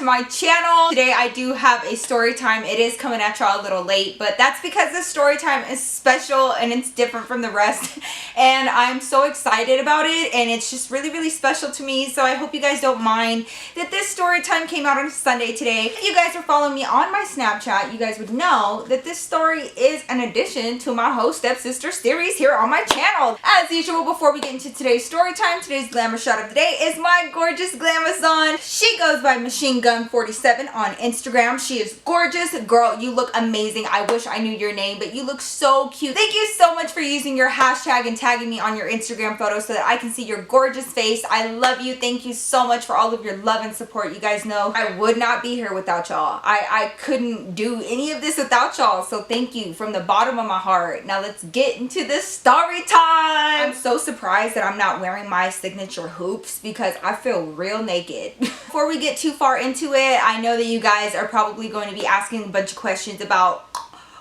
my channel. Today I do have a story time. It is coming at y'all a little late, but that's because this story time is special and it's different from the rest. And I'm so excited about it, and it's just really special to me. So I hope you guys don't mind that this story time came out on Sunday today. If you guys are following me on my Snapchat, you guys would know that this story is an addition to my whole stepsister series here on my channel. As usual, before we get into today's story time, today's glamour shot of the day is my gorgeous Glamazon. She goes by Machine Gun 47 on Instagram. She is gorgeous. Girl, you look amazing. I wish I knew your name, but you look so cute. Thank you so much for using your hashtag and tagging me on your Instagram photo so that I can see your gorgeous face. I love you. Thank you so much for all of your love and support. You guys know I would not be here without y'all. I couldn't do any of this without y'all, so thank you from the bottom of my heart. Now let's get into this story time. I'm so surprised that I'm not wearing my signature hoops because I feel real naked. Before we get too far into it, I know that you guys are probably going to be asking a bunch of questions about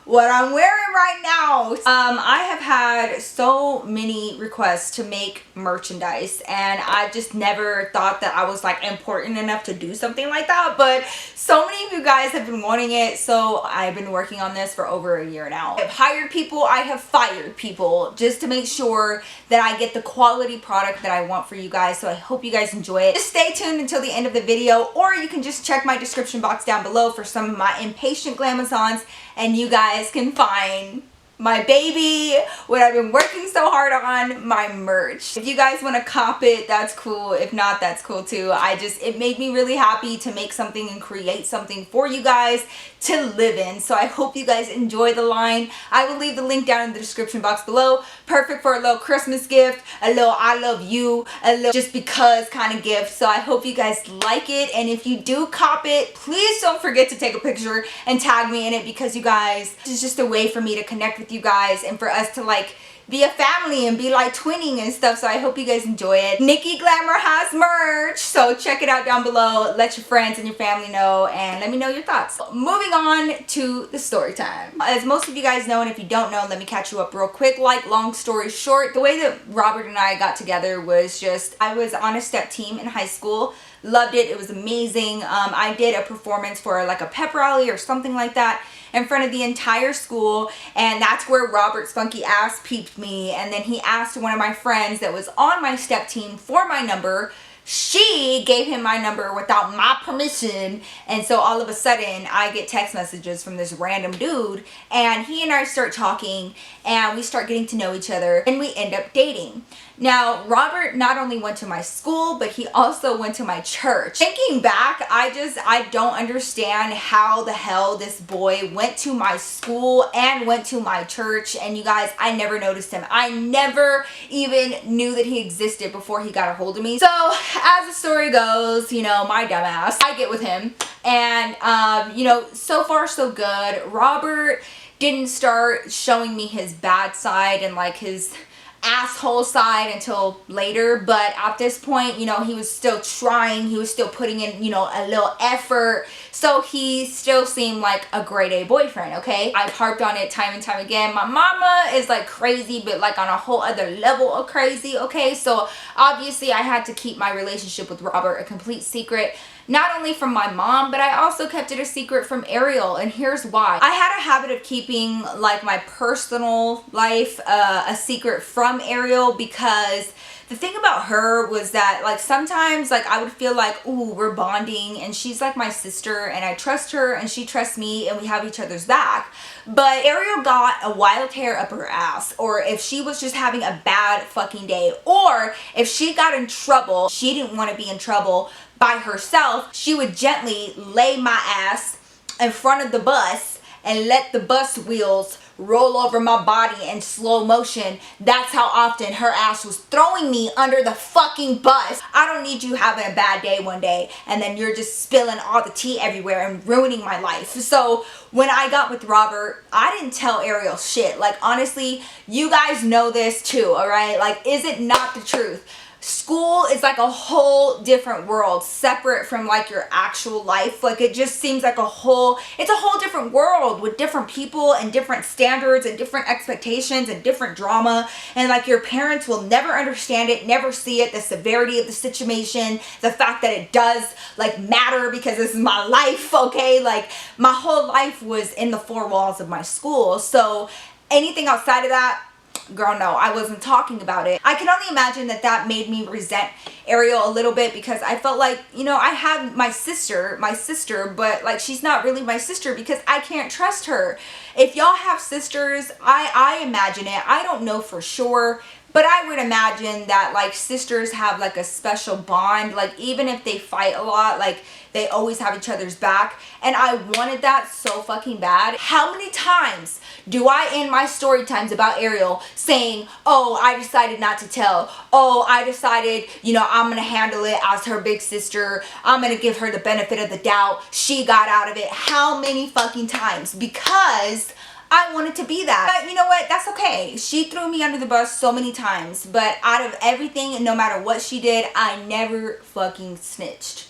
what I'm wearing right now. I have had so many requests to make merchandise, and I just never thought that I was like important enough to do something like that, but so many of you guys have been wanting it, so I've been working on this for over a year now. I've hired people, I have fired people just to make sure that I get the quality product that I want for you guys, so I hope you guys enjoy it. Just stay tuned until the end of the video, or you can just check my description box down below for some of my impatient Glamazons, and you guys can find my baby, what I've been working so hard on, my merch. If you guys want to cop it, that's cool. If not, that's cool too. It made me really happy to make something and create something for you guys to live in. So I hope you guys enjoy the line. I will leave the link down in the description box below. Perfect for a little Christmas gift, a little I love you, a little just because kind of gift. So I hope you guys like it. And if you do cop it, please don't forget to take a picture and tag me in it, because you guys, this is just a way for me to connect with you guys and for us to like be a family and be like twinning and stuff. So I hope you guys enjoy it. Nikki Glamour has merch, so check it out down below. Let your friends and your family know, and let me know your thoughts. Moving on to the story time. As most of you guys know, and if you don't know, let me catch you up real quick. Like, long story short, the way that Robert and I got together was just, I was on a step team in high school. Loved it. It was amazing. I did a performance for like a pep rally or something like that in front of the entire school, and that's where Robert's funky ass peeped me. And then he asked one of my friends that was on my step team for my number. She gave him my number without my permission, and so all of a sudden I get text messages from this random dude, and he and I start talking, and we start getting to know each other, and we end up dating. Now, Robert not only went to my school, but he also went to my church. Thinking back, I don't understand how the hell this boy went to my school and went to my church. And you guys, I never noticed him. I never even knew that he existed before he got a hold of me. So as the story goes, you know, my dumbass, I get with him, and you know, so far so good. Robert didn't start showing me his bad side and like his asshole side until later, but at this point, you know, he was still trying, he was still putting in, you know, a little effort, so he still seemed like a grade A boyfriend. Okay, I've harped on it time and time again. My mama is like crazy, but like on a whole other level of crazy. Okay, so obviously I had to keep my relationship with Robert a complete secret, not only from my mom, but I also kept it a secret from Ariel, and here's why. I had a habit of keeping like my personal life a secret from Ariel, because the thing about her was that like sometimes like I would feel like, ooh, we're bonding and she's like my sister and I trust her and she trusts me and we have each other's back. But Ariel got a wild hair up her ass, or if she was just having a bad fucking day, or if she got in trouble, she didn't want to be in trouble by herself, she would gently lay my ass in front of the bus and let the bus wheels roll over my body in slow motion. That's how often her ass was throwing me under the fucking bus. I don't need you having a bad day one day and then you're just spilling all the tea everywhere and ruining my life. So when I got with Robert, I didn't tell Ariel shit. Like, honestly, you guys know this too, alright? Like, is it not the truth? school is like a whole different world, separate from like your actual life. Like it just seems like it's a whole different world with different people and different standards and different expectations and different drama. And like your parents will never understand it, never see it, the severity of the situation, the fact that it does like matter because this is my life, okay? Like my whole life was in the four walls of my school. So anything outside of that, girl, no, I wasn't talking about it. I can only imagine that that made me resent Ariel a little bit, because I felt like, you know, I have my sister, but like she's not really my sister because I can't trust her. If y'all have sisters, I imagine it. I don't know for sure, but I would imagine that like sisters have like a special bond. Like even if they fight a lot, like they always have each other's back. And I wanted that so fucking bad. How many times do I end my story times about Ariel saying, oh, I decided not to tell. Oh, I decided, you know, I'm going to handle it as her big sister. I'm going to give her the benefit of the doubt. She got out of it. How many fucking times? Because I wanted to be that. But you know what? That's okay. She threw me under the bus so many times. But out of everything, and no matter what she did, I never fucking snitched.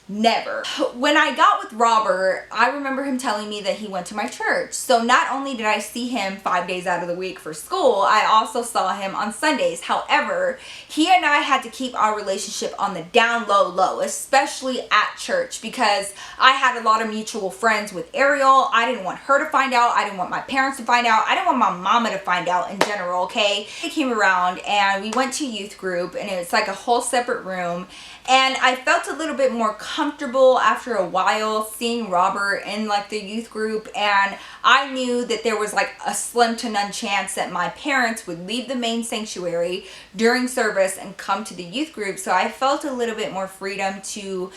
Never. When I got with Robert, I remember him telling me that he went to my church. So not only did I see him 5 days out of the week for school, I also saw him on Sundays. However, he and I had to keep our relationship on the down low, especially at church, because I had a lot of mutual friends with Ariel. I didn't want her to find out. I didn't want my parents to find out. I didn't want my mama to find out in general, okay? He came around and we went to youth group, and it's like a whole separate room. And I felt a little bit more comfortable after a while seeing Robert in like the youth group, and I knew that there was like a slim to none chance that my parents would leave the main sanctuary during service and come to the youth group. So I felt a little bit more freedom to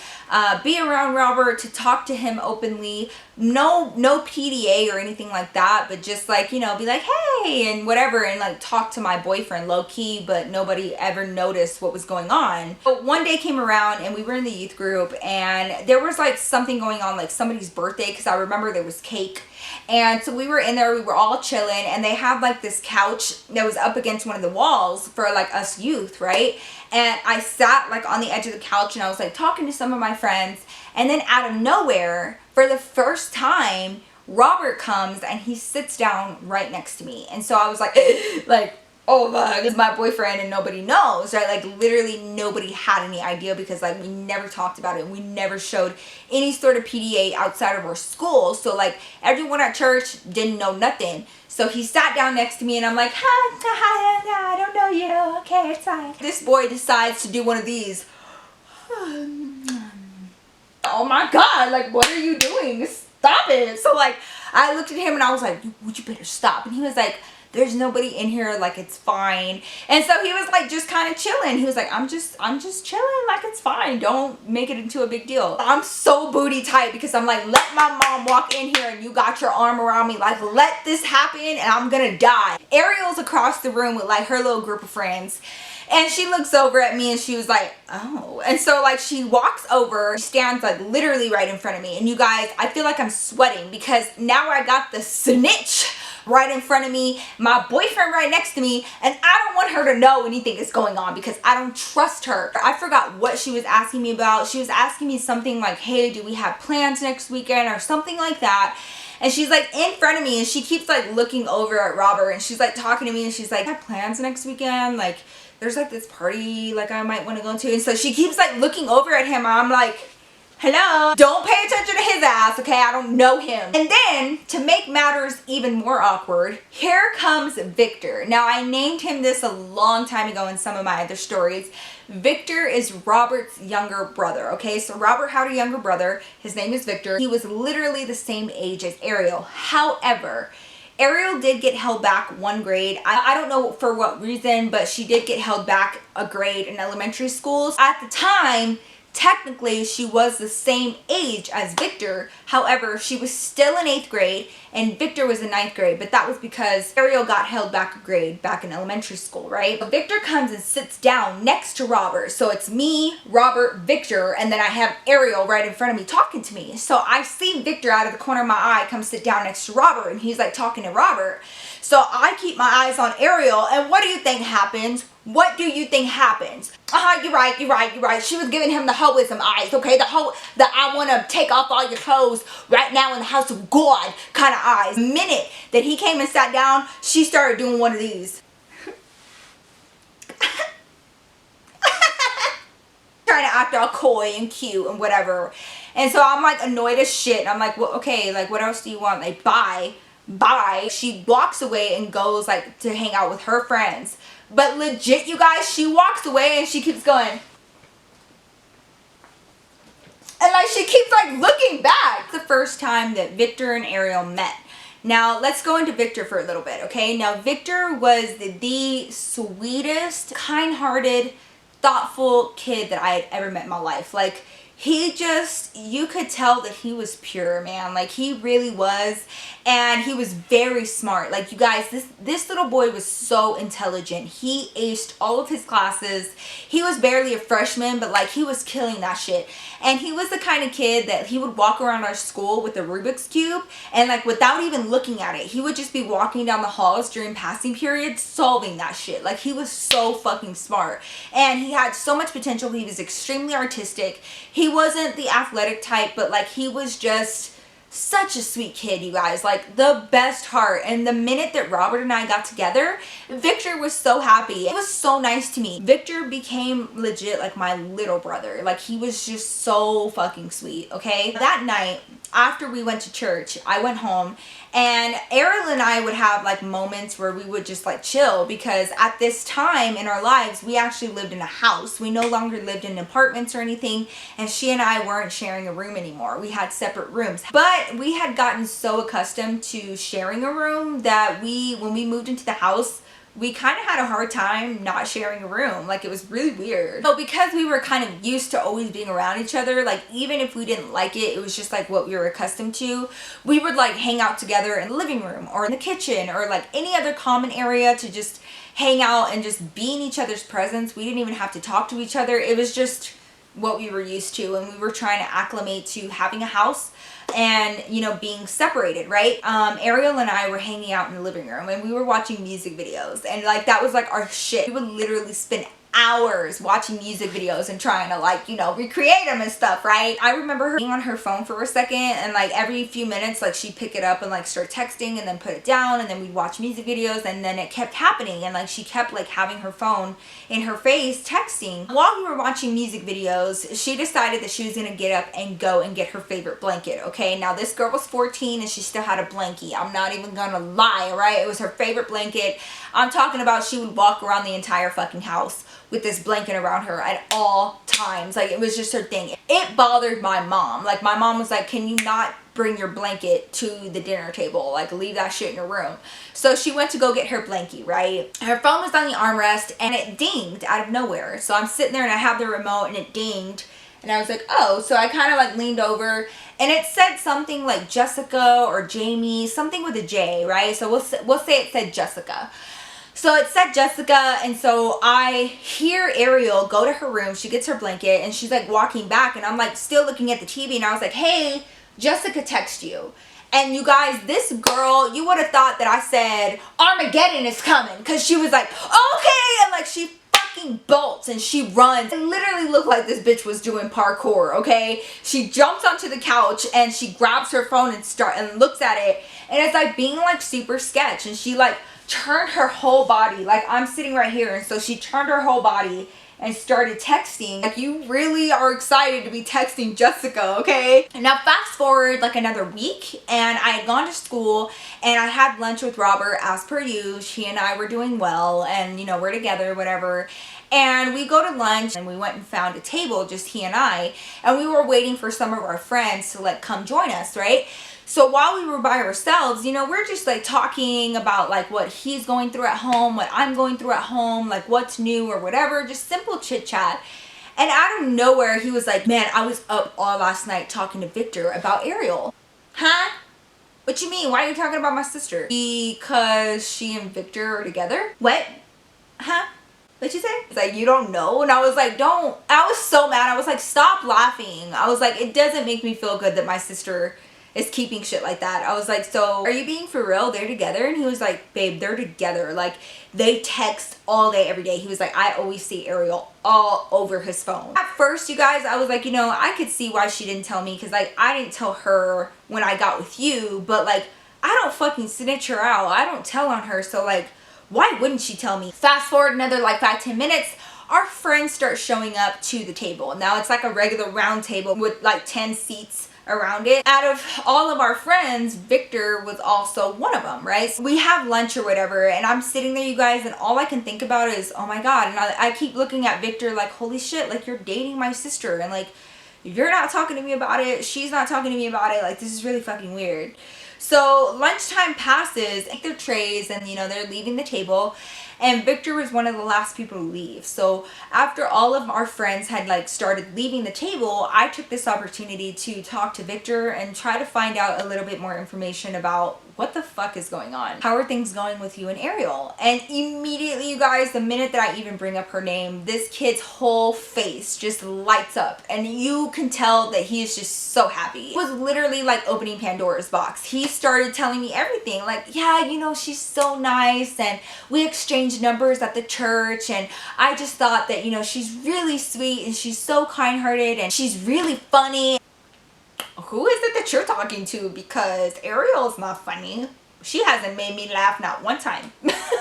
be around Robert, to talk to him openly. No PDA or anything like that, but just like, you know, be like, hey, and whatever, and like talk to my boyfriend low key, but nobody ever noticed what was going on. But one day came around and we were in the youth group, and there was like something going on, like somebody's birthday, because I remember there was cake. And so we were in there, we were all chilling, and they had like this couch that was up against one of the walls for like us youth, right? And I sat like on the edge of the couch and I was like talking to some of my friends, and then out of nowhere, for the first time, Robert comes and he sits down right next to me. And so I was like, oh fuck, it's my boyfriend, and nobody knows, right? Like literally nobody had any idea, because like we never talked about it. We never showed any sort of PDA outside of our school. So like everyone at church didn't know nothing. So he sat down next to me and I'm like, hi, I don't know you. Okay, it's fine. This boy decides to do one of these. Oh my God, like what are you doing? Stop it. So like I looked at him and I was like, you better stop. And he was like, there's nobody in here, like it's fine. And so he was like just kind of chilling. He was like, I'm just chilling, like it's fine, don't make it into a big deal. I'm so booty tight because I'm like, let my mom walk in here and you got your arm around me, like let this happen and I'm gonna die. Ariel's across the room with like her little group of friends, and she looks over at me and she was like, oh. And so like she walks over, she stands like literally right in front of me. And you guys, I feel like I'm sweating because now I got the snitch right in front of me, my boyfriend right next to me, and I don't want her to know anything is going on because I don't trust her. I forgot what she was asking me about. She was asking me something like, hey, do we have plans next weekend or something like that? And she's like in front of me and she keeps like looking over at Robert and she's like talking to me and she's like, I have plans next weekend, like there's like this party like I might want to go to. And so she keeps like looking over at him and I'm like, hello, don't pay attention to his ass, okay? I don't know him. And then to make matters even more awkward, here comes Victor. Now I named him this a long time ago in some of my other stories. Victor is Robert's younger brother, okay? So Robert had a younger brother. His name is Victor. He was literally the same age as Ariel. However, Ariel did get held back one grade. I don't know for what reason, but she did get held back a grade in elementary schools. At the time, technically she was the same age as Victor. However, she was still in 8th grade and Victor was in 9th grade, but that was because Ariel got held back a grade back in elementary school, right? Victor comes and sits down next to Robert. So it's me, Robert, Victor, and then I have Ariel right in front of me talking to me. So I see Victor out of the corner of my eye come sit down next to Robert and he's like talking to Robert. So I keep my eyes on Ariel, and what do you think happens? what do you think happens? You're right. She was giving him the hoism eyes, okay? The I want to take off all your clothes right now in the house of God kind of eyes. The minute that he came and sat down, she started doing one of these. Trying to act all coy and cute and whatever. And so I'm like annoyed as shit. I'm like, well, okay, like what else do you want? Like, bye. She walks away and goes like to hang out with her friends. But legit, you guys, she walks away and she keeps going. And like she keeps like looking back. It's the first time that Victor and Ariel met. Now, let's go into Victor for a little bit, okay? Now, Victor was the sweetest, kind-hearted, thoughtful kid that I had ever met in my life. Like, he just, you could tell that he was pure, man. Like, he really was. And he was very smart. Like, you guys, this little boy was so intelligent. He aced all of his classes. He was barely a freshman, but like, he was killing that shit. And he was the kind of kid that he would walk around our school with a Rubik's Cube, and like without even looking at it, he would just be walking down the halls during passing periods solving that shit. Like, he was so fucking smart. And he had so much potential. He was extremely artistic. He wasn't the athletic type, but like, he was just such a sweet kid, you guys. Like, the best heart. And the minute that Robert and I got together, Victor was so happy. It was so nice to me. Victor became legit like my little brother. Like, he was just so fucking sweet, okay? That night, after we went to church, I went home, and Ariel and I would have like moments where we would just like chill, because at this time in our lives, we actually lived in a house. We no longer lived in apartments or anything, and she and I weren't sharing a room anymore. We had separate rooms. But we had gotten so accustomed to sharing a room that when we moved into the house, we kind of had a hard time not sharing a room. Like, it was really weird. So because we were kind of used to always being around each other, like even if we didn't like it, it was just like what we were accustomed to. We would like hang out together in the living room or in the kitchen or like any other common area to just hang out and just be in each other's presence. We didn't even have to talk to each other. It was just what we were used to, and we were trying to acclimate to having a house and, you know, being separated, right? Ariel and I were hanging out in the living room, and we were watching music videos, and like that was like our shit. We would literally spend hours watching music videos and trying to like, you know, recreate them and stuff, right? I remember her being on her phone for a second, and like every few minutes, like she'd pick it up and like start texting and then put it down, and then we'd watch music videos, and then it kept happening, and like she kept like having her phone in her face texting. While we were watching music videos, she decided that she was gonna get up and go and get her favorite blanket, okay? Now this girl was 14 and she still had a blankie. I'm not even gonna lie, right? It was her favorite blanket. I'm talking about she would walk around the entire fucking house with this blanket around her at all times. Like, it was just her thing. It bothered my mom. Like, my mom was like, can you not bring your blanket to the dinner table? Like, leave that shit in your room. So she went to go get her blankie, right? Her phone was on the armrest and it dinged out of nowhere. So I'm sitting there and I have the remote and it dinged. And I was like, oh. So I kind of like leaned over and it said something like Jessica or Jamie, something with a J, right? So we'll say it said Jessica. So it said Jessica, and so I hear Ariel go to her room. She gets her blanket, and she's like walking back, and I'm like still looking at the TV, and I was like, hey, Jessica texted you. And you guys, this girl, you would have thought that I said Armageddon is coming, because she was like, okay, and like she fucking bolts and she runs. It literally looked like this bitch was doing parkour, okay? She jumps onto the couch and she grabs her phone and looks at it, and it's like being like super sketch, and she like turned her whole body. Like, I'm sitting right here, and so she turned her whole body and started texting. Like, you really are excited to be texting Jessica, okay? And now fast forward like another week, and I had gone to school and I had lunch with Robert as per usual. He and I were doing well, and you know, we're together, whatever. And we go to lunch and we went and found a table, just he and I, and we were waiting for some of our friends to like come join us, right? So while we were by ourselves, you know, we're just like talking about like what he's going through at home, what I'm going through at home, like what's new or whatever, just simple chit chat. And out of nowhere, he was like, man, I was up all last night talking to Victor about Ariel. Huh? What you mean? Why are you talking about my sister? Because she and Victor are together? What? Huh? What'd you say? It's like, you don't know? And I was like, I was so mad. I was like, stop laughing. I was like, it doesn't make me feel good that my sister is keeping shit like that. I was like, so are you being for real? They're together? And he was like, babe, they're together. Like, they text all day, every day. He was like, I always see Ariel all over his phone. At first, you guys, I was like, you know, I could see why she didn't tell me, because like I didn't tell her when I got with you, but like I don't fucking snitch her out. I don't tell on her, so like why wouldn't she tell me? Fast forward another like 5-10 minutes, our friends start showing up to the table. Now it's like a regular round table with like 10 seats around it. Out of all of our friends, Victor was also one of them, right? So we have lunch or whatever, and I'm sitting there, you guys, and all I can think about is, oh my god. And I keep looking at Victor like, holy shit, like you're dating my sister, and like you're not talking to me about it, she's not talking to me about it, like this is really fucking weird. So lunchtime passes, take their trays, and you know, they're leaving the table, and Victor was one of the last people to leave. So after all of our friends had like started leaving the table, I took this opportunity to talk to Victor and try to find out a little bit more information about what the fuck is going on. How are things going with you and Ariel? And immediately, you guys, the minute that I even bring up her name, this kid's whole face just lights up, and you can tell that he is just so happy. It was literally like opening Pandora's box. He started telling me everything, like, yeah, you know, she's so nice, and we exchanged numbers at the church, and I just thought that, you know, she's really sweet, and she's so kind-hearted, and she's really funny. Who is it that you're talking to? Because Ariel's not funny. She hasn't made me laugh not one time.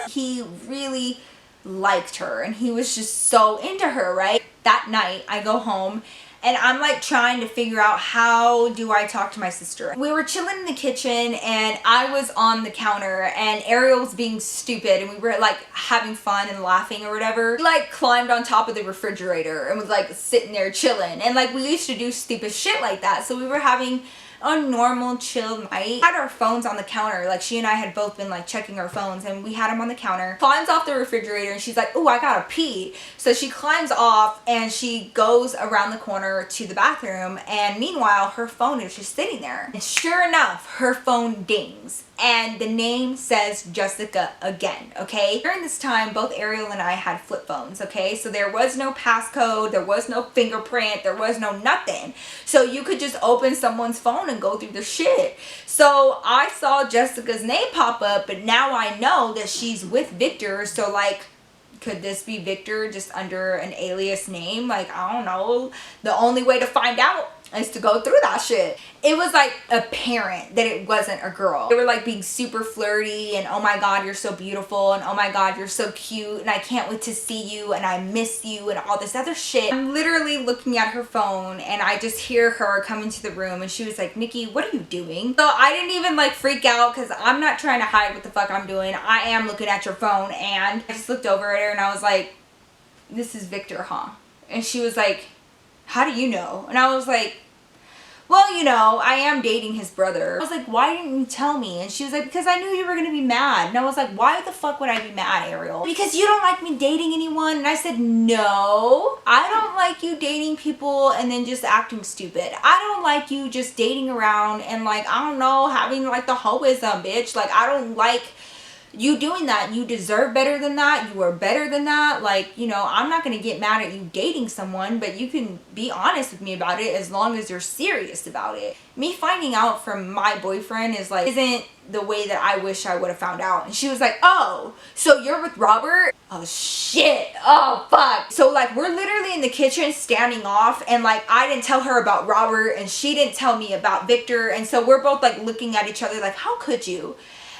He really liked her, and he was just so into her, right? That night, I go home, and I'm like trying to figure out, how do I talk to my sister? We were chilling in the kitchen, and I was on the counter, and Ariel was being stupid, and we were like having fun and laughing or whatever. He like climbed on top of the refrigerator and was like sitting there chilling, and like we used to do stupid shit like that. So we were having a normal chill night. We had our phones on the counter, like she and I had both been like checking our phones, and we had them on the counter. Climbs off the refrigerator, and she's like, oh, I gotta pee. So she climbs off, and she goes around the corner to the bathroom, and meanwhile her phone is just sitting there, and sure enough, her phone dings, and the name says Jessica again. Okay, during this time, both Ariel and I had flip phones. Okay, so there was no passcode, there was no fingerprint, there was no nothing, so you could just open someone's phone and go through the shit. So I saw Jessica's name pop up, but now I know that she's with Victor. So like, could this be Victor just under an alias name? Like, I don't know. The only way to find out is to go through that shit. It was like apparent that it wasn't a girl. They were like being super flirty, and oh my god, you're so beautiful, and oh my god, you're so cute, and I can't wait to see you, and I miss you, and all this other shit. I'm literally looking at her phone, and I just hear her come into the room, and she was like, Nikki, what are you doing? So I didn't even like freak out, because I'm not trying to hide what the fuck I'm doing. I am looking at your phone, and I just looked over at her, and I was like, this is Victor, huh? And she was like, how do you know? And I was like, well, you know, I am dating his brother. I was like, why didn't you tell me? And she was like, because I knew you were gonna be mad. And I was like, why the fuck would I be mad, Ariel? Because you don't like me dating anyone? And I said, no, I don't like you dating people and then just acting stupid. I don't like you just dating around and like, I don't know, having like the hoism, bitch. Like, I don't like you doing that. You deserve better than that. You are better than that. Like, you know, I'm not going to get mad at you dating someone, but you can be honest with me about it as long as you're serious about it. Me finding out from my boyfriend is like, isn't the way that I wish I would have found out. And she was like, oh, so you're with Robert? Oh shit. Oh fuck. So like, we're literally in the kitchen standing off, and like, I didn't tell her about Robert, and she didn't tell me about Victor. And so we're both like looking at each other like, how could you?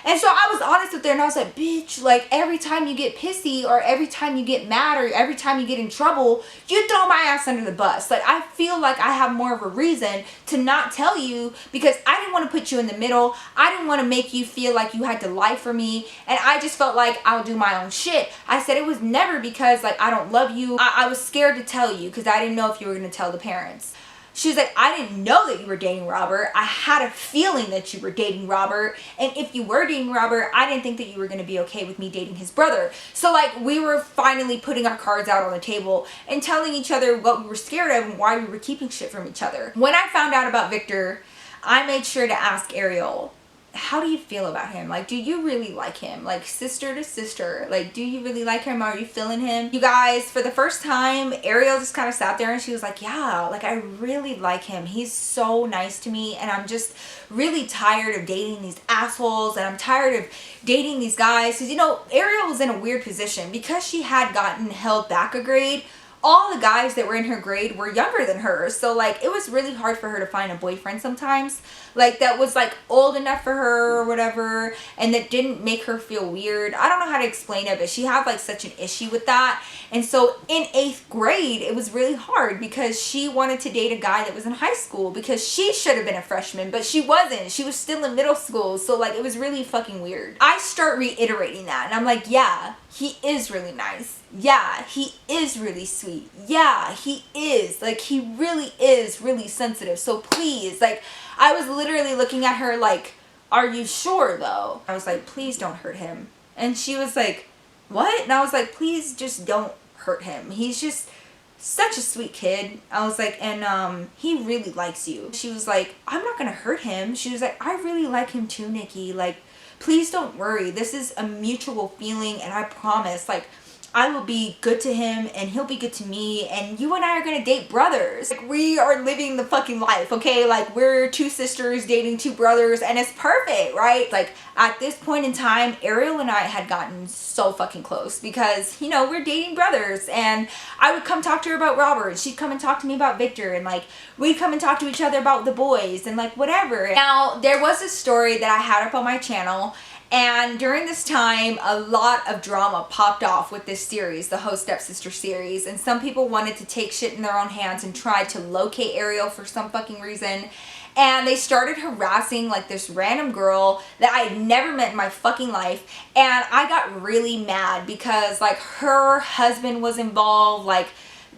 And so I was honest with her, and I was like, bitch, like every time you get pissy, or every time you get mad, or every time you get in trouble, you throw my ass under the bus. Like, I feel like I have more of a reason to not tell you, because I didn't want to put you in the middle. I didn't want to make you feel like you had to lie for me. And I just felt like I'll do my own shit. I said it was never because like I don't love you. I was scared to tell you because I didn't know if you were going to tell the parents. She was like, I didn't know that you were dating Robert. I had a feeling that you were dating Robert. And if you were dating Robert, I didn't think that you were going to be okay with me dating his brother. So like, we were finally putting our cards out on the table and telling each other what we were scared of and why we were keeping shit from each other. When I found out about Victor, I made sure to ask Ariel, how do you feel about him? Like, do you really like him? Like, sister to sister, like, do you really like him? Are you feeling him? You guys, for the first time, Ariel just kind of sat there and she was like, yeah, like, I really like him. He's so nice to me, and I'm just really tired of dating these assholes, and I'm tired of dating these guys. Because, you know, Ariel was in a weird position because she had gotten held back a grade. All the guys that were in her grade were younger than her, so like it was really hard for her to find a boyfriend sometimes, like that was like old enough for her or whatever, and that didn't make her feel weird. I don't know how to explain it, but she had like such an issue with that. And so in 8th grade it was really hard because she wanted to date a guy that was in high school, because she should have been a freshman, but she wasn't. She was still in middle school, so like it was really fucking weird. I start reiterating that and I'm like, yeah, he is really nice. Yeah, he is really sweet. Yeah, he is. Like, he really is really sensitive. So please, like, I was literally looking at her like, are you sure though? I was like, please don't hurt him. And she was like, what? And I was like, please just don't hurt him. He's just such a sweet kid. I was like, and he really likes you. She was like, I'm not gonna hurt him. She was like, I really like him too, Nikki. Like, please don't worry. This is a mutual feeling, and I promise, like, I will be good to him and he'll be good to me, and you and I are gonna date brothers. Like, we are living the fucking life, okay? Like, we're 2 sisters dating 2 brothers, and it's perfect, right? Like, at this point in time, Ariel and I had gotten so fucking close because, you know, we're dating brothers, and I would come talk to her about Robert, and she'd come and talk to me about Victor, and like, we'd come and talk to each other about the boys and like whatever. Now, there was a story that I had up on my channel, and during this time, a lot of drama popped off with this series, the Ho Stepsister series, and some people wanted to take shit in their own hands and tried to locate Ariel for some fucking reason. And they started harassing like this random girl that I had never met in my fucking life. And I got really mad because like her husband was involved, like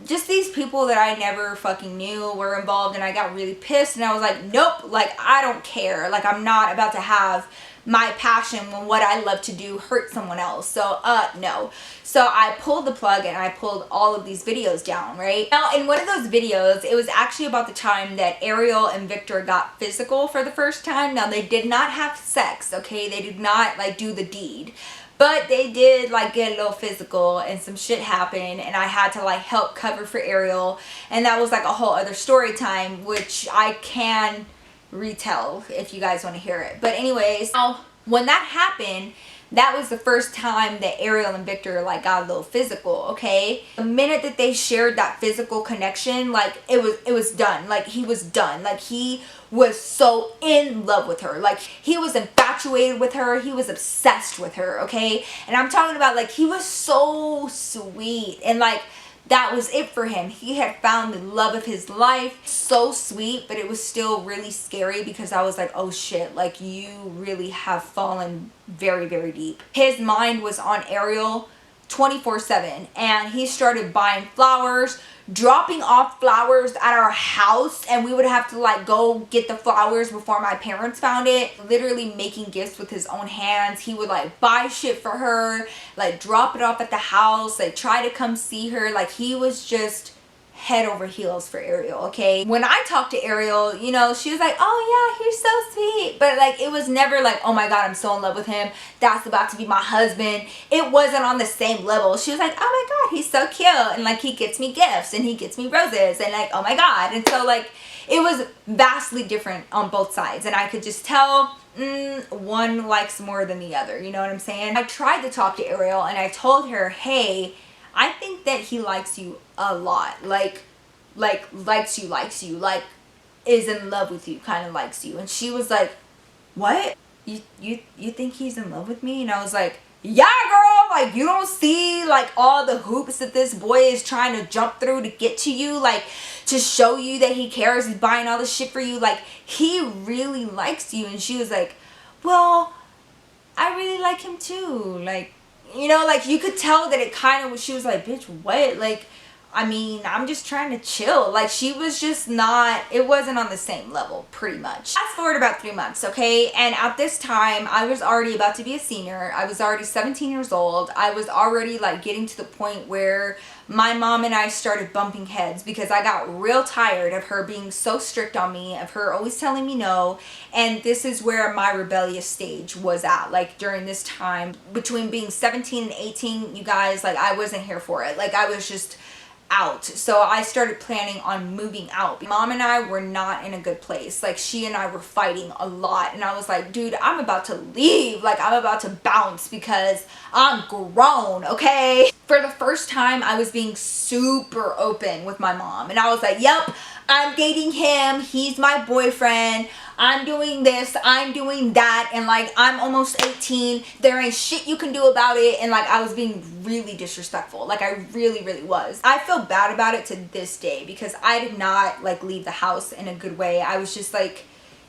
just these people that I never fucking knew were involved, and I got really pissed, and I was like, nope, like I don't care. Like, I'm not about to have my passion when what I love to do hurt someone else. So no. So I pulled the plug and I pulled all of these videos down, right? Now, in one of those videos, it was actually about the time that Ariel and Victor got physical for the first time. Now, they did not have sex, okay? They did not like do the deed, but they did like get a little physical, and some shit happened, and I had to like help cover for Ariel, and that was like a whole other story time, which I can retell if you guys want to hear it. But anyways, now when that happened, that was the first time that Ariel and Victor like got a little physical, okay? The minute that they shared that physical connection, like it was done. Like, he was done. Like, he was so in love with her. Like, he was infatuated with her. He was obsessed with her, okay? And I'm talking about like, he was so sweet, and like that was it for him. He had found the love of his life. So sweet, but it was still really scary because I was like, oh shit, like you really have fallen very, very deep. His mind was on Ariel 24/7, and he started buying flowers, dropping off flowers at our house, and we would have to like go get the flowers before my parents found it. Literally making gifts with his own hands. He would like buy shit for her, like drop it off at the house, like try to come see her. Like, he was just head over heels for Ariel, okay? When I talked to Ariel, you know, she was like, oh yeah, he's so sweet, but like it was never like, oh my god, I'm so in love with him, that's about to be my husband. It wasn't on the same level. She was like, oh my god, he's so cute, and like he gets me gifts and he gets me roses, and like, oh my god. And so like it was vastly different on both sides, and I could just tell one likes more than the other, you know what I'm saying? I tried to talk to Ariel, and I told her, hey, I think that he likes you a lot, like likes you, like is in love with you, kind of likes you. And she was like, what? You think he's in love with me? And I was like, yeah, girl, like you don't see like all the hoops that this boy is trying to jump through to get to you, like to show you that he cares. He's buying all this shit for you, like he really likes you. And she was like, well, I really like him too, like, you know, like you could tell that it kind of was, she was like, bitch, what? Like, I mean, I'm just trying to chill. Like, she was just not, it wasn't on the same level, pretty much. Fast forward about 3 months, okay? And at this time, I was already about to be a senior. I was already 17 years old. I was already like getting to the point where my mom and I started bumping heads because I got real tired of her being so strict on me, of her always telling me no. And this is where my rebellious stage was at, like during this time between being 17 and 18, you guys, like I wasn't here for it. Like I was just out. So I started planning on moving out. Mom and I were not in a good place. Like she and I were fighting a lot, and I was like, dude, I'm about to leave. Like I'm about to bounce because I'm grown, okay? For the first time, I was being super open with my mom, and I was like, yep, I'm dating him. He's my boyfriend. I'm doing this, I'm doing that, and like I'm almost 18. There ain't shit you can do about it. And like I was being really disrespectful. Like I really was. I feel bad about it to this day because I did not like leave the house in a good way. I was just like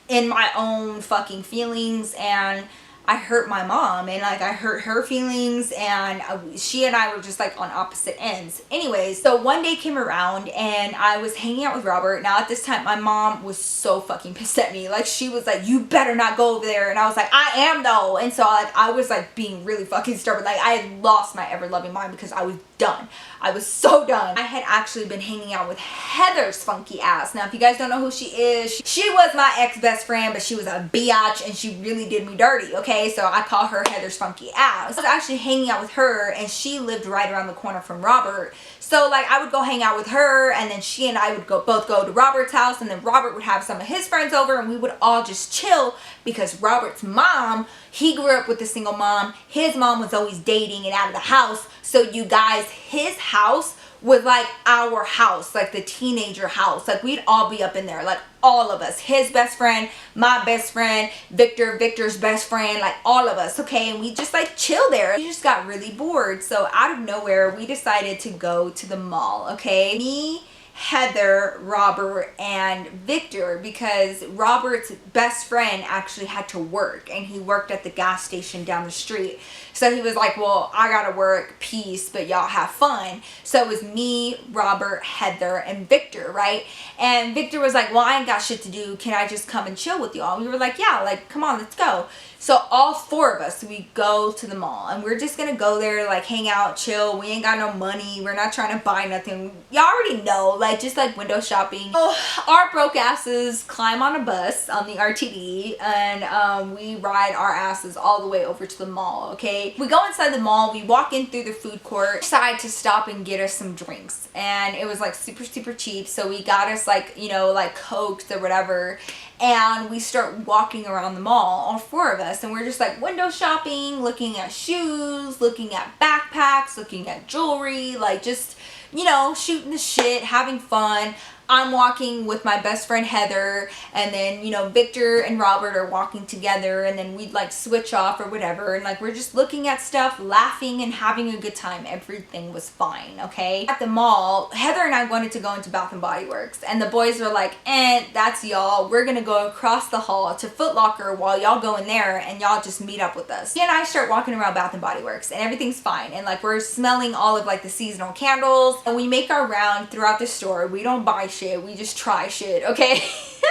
in my own fucking feelings, and I hurt my mom, and like I hurt her feelings, and she and I were just like on opposite ends. Anyways, so one day came around and I was hanging out with Robert. Now at this time, my mom was so fucking pissed at me. Like she was like, you better not go over there. And I was like, I am though. And so like I was like being really fucking stubborn. Like I had lost my ever loving mind because I was done. I was so done. I had actually been hanging out with Heather's funky ass. Now if you guys don't know who she is, she was my ex-best friend, but she was a biatch and she really did me dirty, okay? So I call her Heather's funky ass. I was actually hanging out with her, and she lived right around the corner from Robert. So like I would go hang out with her, and then she and I would both go to Robert's house, and then Robert would have some of his friends over, and we would all just chill because Robert's mom, he grew up with a single mom. His mom was always dating and out of the house. So you guys, his house was like our house, like the teenager house. Like we'd all be up in there, like all of us, his best friend, my best friend, Victor's best friend, like all of us, okay? And we just like chill there. We just got really bored. So out of nowhere, we decided to go to the mall, okay? Me, Heather, Robert, and Victor, because Robert's best friend actually had to work, and he worked at the gas station down the street. So he was like, well, I gotta work, peace, but y'all have fun. So it was me, Robert, Heather, and Victor, right? And Victor was like, well, I ain't got shit to do. Can I just come and chill with y'all? We were like, yeah, like, come on, let's go. So all four of us, we go to the mall, and we're just gonna go there, like hang out, chill. We ain't got no money. We're not trying to buy nothing. Y'all already know, like just like window shopping. So our broke asses climb on a bus on the RTD, and we ride our asses all the way over to the mall, okay? We go inside the mall, we walk in through the food court, decide to stop and get us some drinks. And it was like super cheap. So we got us like, you know, like Cokes or whatever. And we start walking around the mall, all four of us, and we're just like window shopping, looking at shoes, looking at backpacks, looking at jewelry, like just, you know, shooting the shit, having fun. I'm walking with my best friend Heather, and then, you know, Victor and Robert are walking together, and then we'd like switch off or whatever, and like we're just looking at stuff, laughing and having a good time. Everything was fine, okay? At the mall, Heather and I wanted to go into Bath and Body Works, and the boys were like, that's y'all. We're gonna go across the hall to Foot Locker while y'all go in there, and y'all just meet up with us. He and I start walking around Bath and Body Works, and everything's fine, and like we're smelling all of like the seasonal candles, and we make our round throughout the store. We don't buy shit, we just try shit, okay?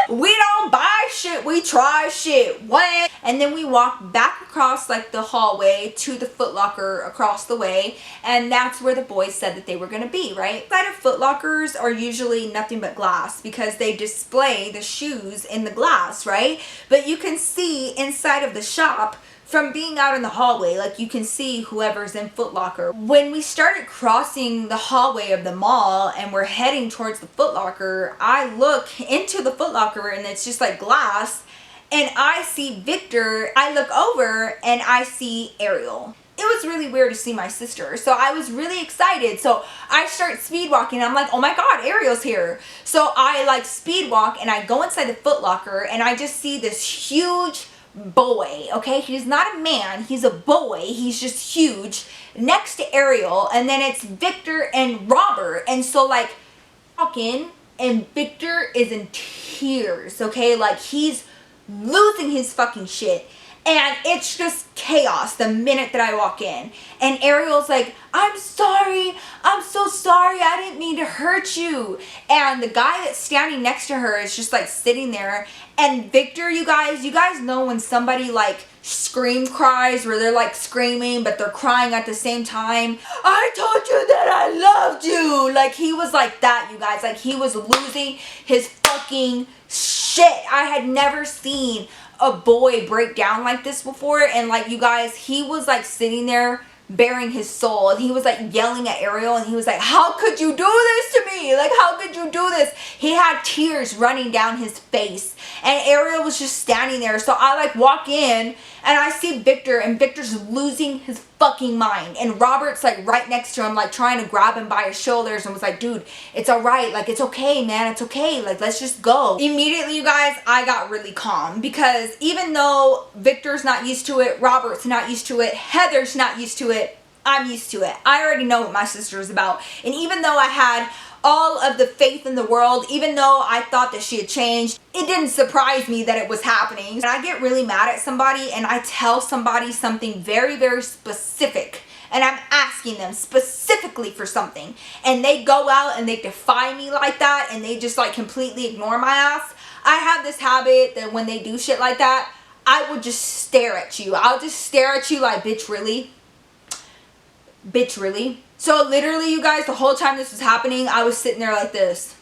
We don't buy shit, we try shit. What? And then we walk back across like the hallway to the Foot Locker across the way, and that's where the boys said that they were gonna be, right? Inside of Foot Lockers are usually nothing but glass because they display the shoes in the glass, right? But you can see inside of the shop from being out in the hallway, like you can see whoever's in Foot Locker. When we started crossing the hallway of the mall and we're heading towards the Foot Locker, I look into the Foot Locker and it's just like glass, and I see Victor. I look over and I see Ariel. It was really weird to see my sister, so I was really excited. So I start speed walking. I'm like, oh my god, Ariel's here. So I like speed walk and I go inside the Foot Locker, and I just see this huge boy, okay? He's not a man, he's a boy. He's just huge next to Ariel, and then it's Victor and Robert. And so like walking, and Victor is in tears, okay? Like he's losing his fucking shit. And it's just chaos the minute that I walk in. And Ariel's like, I'm sorry. I'm so sorry. I didn't mean to hurt you. And the guy that's standing next to her is just like sitting there. And Victor, you guys know when somebody like scream cries where they're like screaming but they're crying at the same time. I told you that I loved you. Like he was like that, you guys. Like he was losing his fucking shit. I had never seen a boy break down like this before. And like, you guys, he was like sitting there bearing his soul, and he was like yelling at Ariel, and he was like, how could you do this to me? Like, how could you do this? He had tears running down his face, and Ariel was just standing there. So I like walk in and I see Victor, and Victor's losing his fucking mind, and Robert's like right next to him, like trying to grab him by his shoulders, and was like, dude, it's all right, like it's okay, man, it's okay, like let's just go. Immediately, you guys, I got really calm, because even though Victor's not used to it, Robert's not used to it, Heather's not used to it, I'm used to it. I already know what my sister is about. And even though I had all of the faith in the world, even though I thought that she had changed, it didn't surprise me that it was happening. And I get really mad at somebody and I tell somebody something very, very specific, and I'm asking them specifically for something, and they go out and they defy me like that, and they just like completely ignore my ass. I have this habit that when they do shit like that, I will just stare at you. I'll just stare at you like, bitch, really? Bitch, really? So literally, you guys, the whole time this was happening, I was sitting there like this.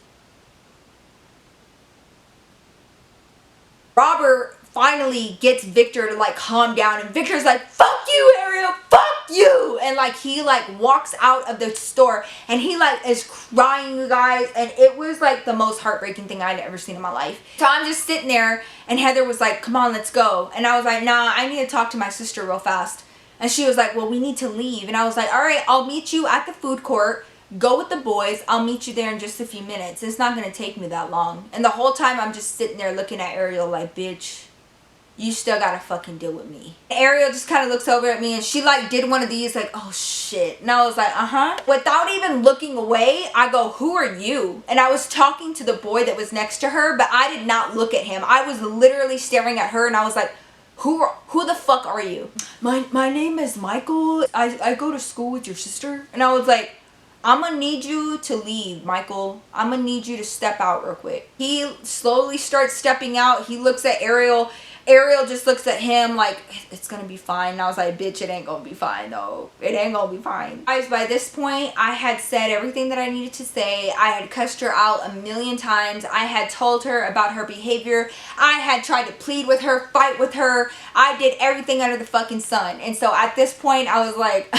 Robert finally gets Victor to like calm down, and Victor's like, fuck you, Ariel, fuck you. And like he like walks out of the store, and he like is crying, you guys, and it was like the most heartbreaking thing I'd ever seen in my life. So I'm just sitting there, and Heather was like, come on, let's go. And I was like, nah, I need to talk to my sister real fast. And she was like, well, we need to leave. And I was like, all right, I'll meet you at the food court. Go with the boys. I'll meet you there in just a few minutes. It's not going to take me that long. And the whole time I'm just sitting there looking at Ariel like, bitch, you still got to fucking deal with me. And Ariel just kind of looks over at me, and she like did one of these like, oh shit. And I was like, uh-huh. Without even looking away, I go, who are you? And I was talking to the boy that was next to her, but I did not look at him. I was literally staring at her, and I was like, who the fuck are you? My name is Michael. I go to school with your sister. And I was like, I'm gonna need you to leave, Michael. I'm gonna need you to step out real quick. He slowly starts stepping out. He looks at Ariel. Ariel just looks at him like, it's gonna be fine. And I was like, bitch, it ain't gonna be fine though. It ain't gonna be fine. Guys, by this point, I had said everything that I needed to say. I had cussed her out a million times. I had told her about her behavior. I had tried to plead with her, fight with her. I did everything under the fucking sun. And so at this point, I was like,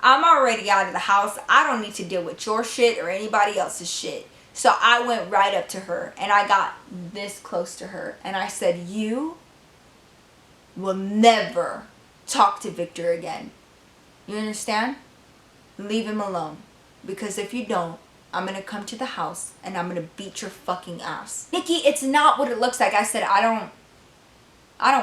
I'm already out of the house. I don't need to deal with your shit or anybody else's shit. So I went right up to her, and I got this close to her, and I said, you will never talk to Victor again. You understand? Leave him alone. Because if you don't, I'm going to come to the house and I'm going to beat your fucking ass. Nikki, it's not what it looks like. I said, I don't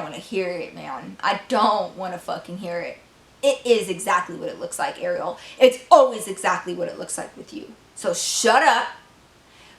want to hear it, man. I don't want to fucking hear it. It is exactly what it looks like, Ariel. It's always exactly what it looks like with you. So shut up.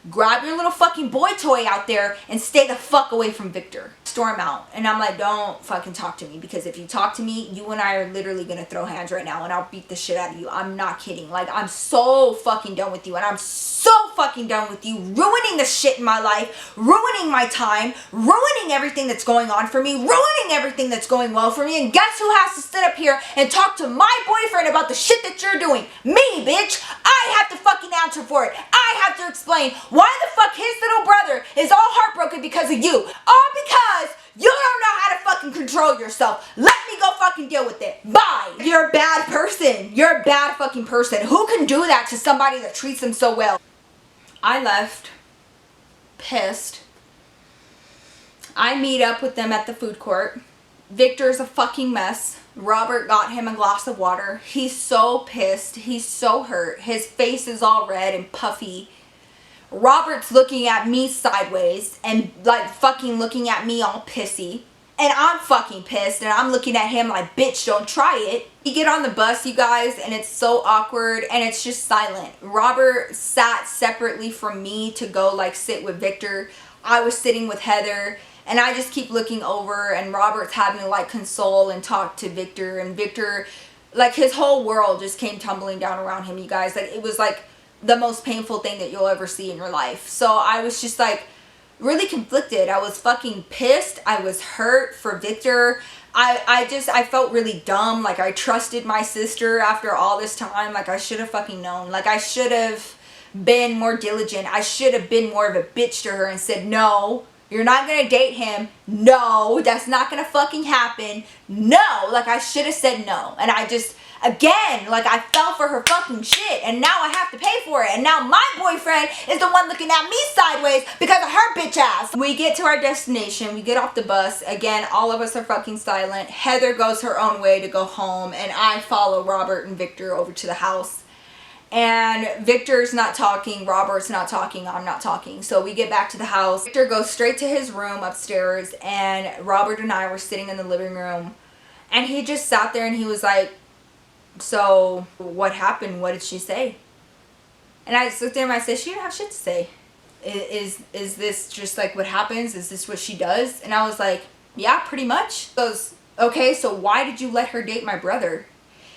Grab your little fucking boy toy out there and stay the fuck away from Victor. Storm out. And I'm like, don't fucking talk to me, because if you talk to me, you and I are literally gonna throw hands right now, and I'll beat the shit out of you. I'm not kidding. Like, I'm so fucking done with you, and I'm so fucking done with you ruining the shit in my life, ruining my time, ruining everything that's going on for me, ruining everything that's going well for me. And guess who has to sit up here and talk to my boyfriend about the shit that you're doing? Me, bitch. I have to fucking answer for it. I have to explain why the fuck his little brother is all heartbroken because of you. All because you don't know how to fucking control yourself. Let me go fucking deal with it. Bye. You're a bad person. You're a bad fucking person. Who can do that to somebody that treats them so well? I left pissed. I meet up with them at the food court. Victor's a fucking mess. Robert got him a glass of water. He's so pissed. He's so hurt. His face is all red and puffy. Robert's looking at me sideways and like fucking looking at me all pissy. And I'm fucking pissed, and I'm looking at him like, bitch, don't try it. You get on the bus, you guys, and it's so awkward, and it's just silent. Robert sat separately from me to go like sit with Victor. I was sitting with Heather, And I just keep looking over, and Robert's having to like console and talk to Victor, and Victor, like his whole world just came tumbling down around him, you guys. Like it was like the most painful thing that you'll ever see in your life. So I was just like really conflicted. I was fucking pissed. I was hurt for Victor. I felt really dumb. Like I trusted my sister after all this time. Like I should have fucking known. Like I should have been more diligent. I should have been more of a bitch to her and said, no, you're not gonna date him. No, that's not gonna fucking happen. No, like I should have said no. And I just, again, like I fell for her fucking shit, and now I have to pay for it. And now my boyfriend is the one looking at me sideways because of her bitch ass. We get to our destination, we get off the bus. Again, all of us are fucking silent. Heather goes her own way to go home, and I follow Robert and Victor over to the house. And Victor's not talking, Robert's not talking, I'm not talking. So we get back to the house. Victor goes straight to his room upstairs, and Robert and I were sitting in the living room. And he just sat there and he was like, so what happened? What did she say? And I just looked at him and I said, she didn't have shit to say. Is this just like what happens? Is this what she does? And I was like, yeah, pretty much. He goes, okay, so why did you let her date my brother?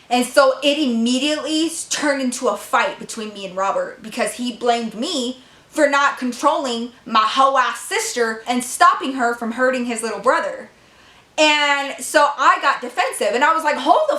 And so it immediately turned into a fight between me and Robert, because he blamed me for not controlling my hoe ass sister and stopping her from hurting his little brother. And so I got defensive, and I was like, hold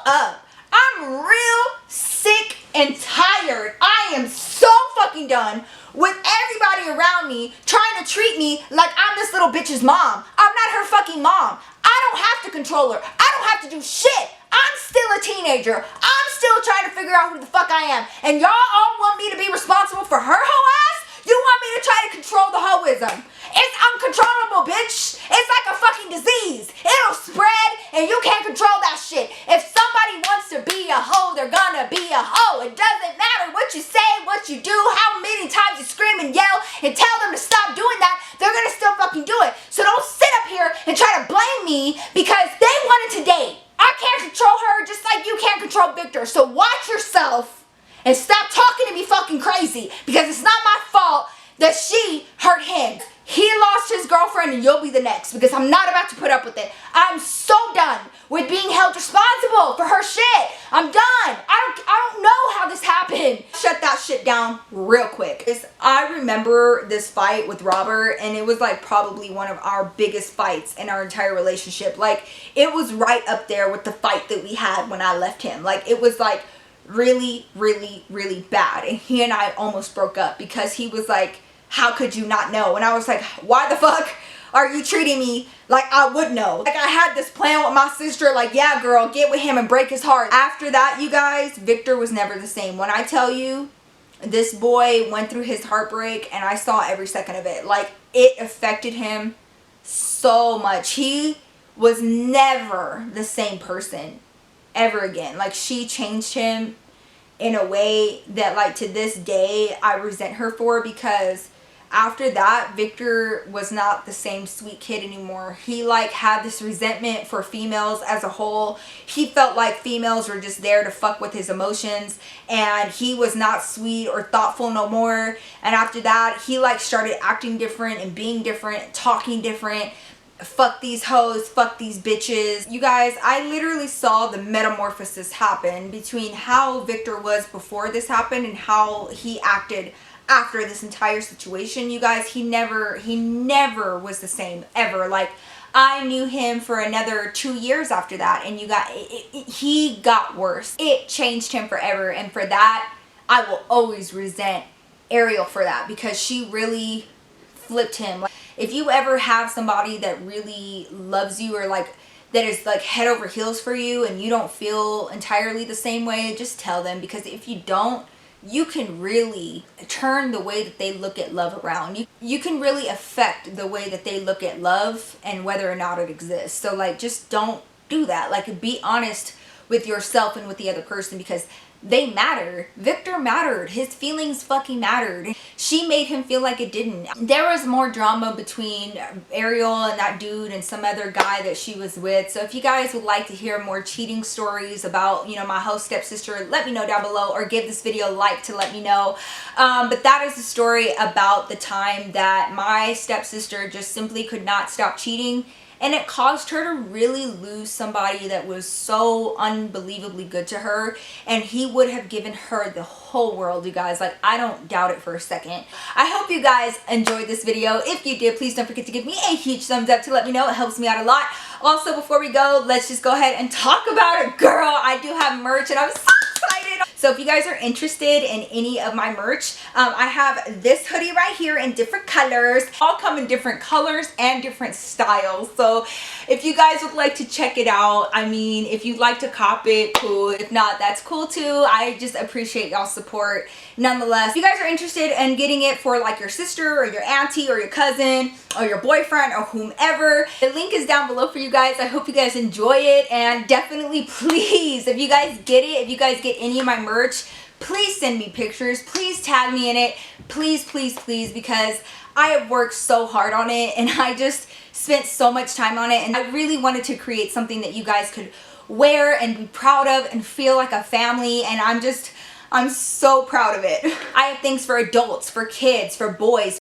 up. I'm real sick and tired. I am so fucking done with everybody around me trying to treat me like I'm this little bitch's mom. I'm not her fucking mom. I don't have to control her. I don't have to do shit. I'm still a teenager. I'm still trying to figure out who the fuck I am. And y'all all want me to be responsible for her hoe ass? You want me to try to control the hoism? It's uncontrollable, bitch. It's like a fucking disease. It'll spread and you can't control that shit. If somebody wants to be a hoe, they're gonna be a hoe. It doesn't matter what you say, what you do, how many times you scream and yell and tell them to stop doing that, they're gonna still fucking do it. So don't sit up here and try to blame me because they wanted to date. I can't control her just like you can't control Victor. So watch yourself and stop talking to me fucking crazy, because it's not my fault that she hurt him. He lost his girlfriend and you'll be the next, because I'm not about to put up with it. I'm so done with being held responsible for her shit. I'm done. I don't know how this happened. Shut that shit down real quick. I remember this fight with Robert, and it was like probably one of our biggest fights in our entire relationship. Like it was right up there with the fight that we had when I left him. Like it was like really, really, really bad. And he and I almost broke up because he was like, how could you not know? And I was like, why the fuck are you treating me like I would know? Like I had this plan with my sister, like, yeah, girl, get with him and break his heart. After that, you guys, Victor was never the same. When I tell you, this boy went through his heartbreak, and I saw every second of it. Like it affected him so much. He was never the same person ever again. Like she changed him in a way that like to this day I resent her for, because after that, Victor was not the same sweet kid anymore. He like had this resentment for females as a whole. He felt like females were just there to fuck with his emotions, and he was not sweet or thoughtful no more. And after that, he like started acting different and being different, talking different. Fuck these hoes, fuck these bitches. You guys, I literally saw the metamorphosis happen between how Victor was before this happened and how he acted after this entire situation. You guys, he never was the same ever. Like I knew him for another 2 years after that, and he got worse. It changed him forever, and for that I will always resent Ariel for that, because she really flipped him. Like, if you ever have somebody that really loves you, or like that is like head over heels for you, and you don't feel entirely the same way, just tell them, because if you don't, you can really turn the way that they look at love around. You can really affect the way that they look at love and whether or not it exists. So like just don't do that. Like be honest with yourself and with the other person, because they matter. Victor mattered. His feelings fucking mattered. She made him feel like it didn't. There was more drama between Ariel and that dude and some other guy that she was with. So if you guys would like to hear more cheating stories about, you know, my host stepsister, let me know down below, or give this video a like to let me know. But that is the story about the time that my stepsister just simply could not stop cheating. And it caused her to really lose somebody that was so unbelievably good to her. And he would have given her the whole world, you guys. Like, I don't doubt it for a second. I hope you guys enjoyed this video. If you did, please don't forget to give me a huge thumbs up to let me know. It helps me out a lot. Also, before we go, let's just go ahead and talk about it. Girl, I do have merch and I'm so excited. So if you guys are interested in any of my merch, I have this hoodie right here in different colors. All come in different colors and different styles. So if you guys would like to check it out, I mean, if you'd like to cop it, cool. If not, that's cool too. I just appreciate y'all's support. Nonetheless, if you guys are interested in getting it for like your sister or your auntie or your cousin or your boyfriend or whomever, the link is down below for you guys. I hope you guys enjoy it, and definitely please, if you guys get it, if you guys get any of my merch, please send me pictures. Please tag me in it. Please, please, please, because I have worked so hard on it and I just spent so much time on it, and I really wanted to create something that you guys could wear and be proud of and feel like a family, and I'm so proud of it. I have things for adults, for kids, for boys,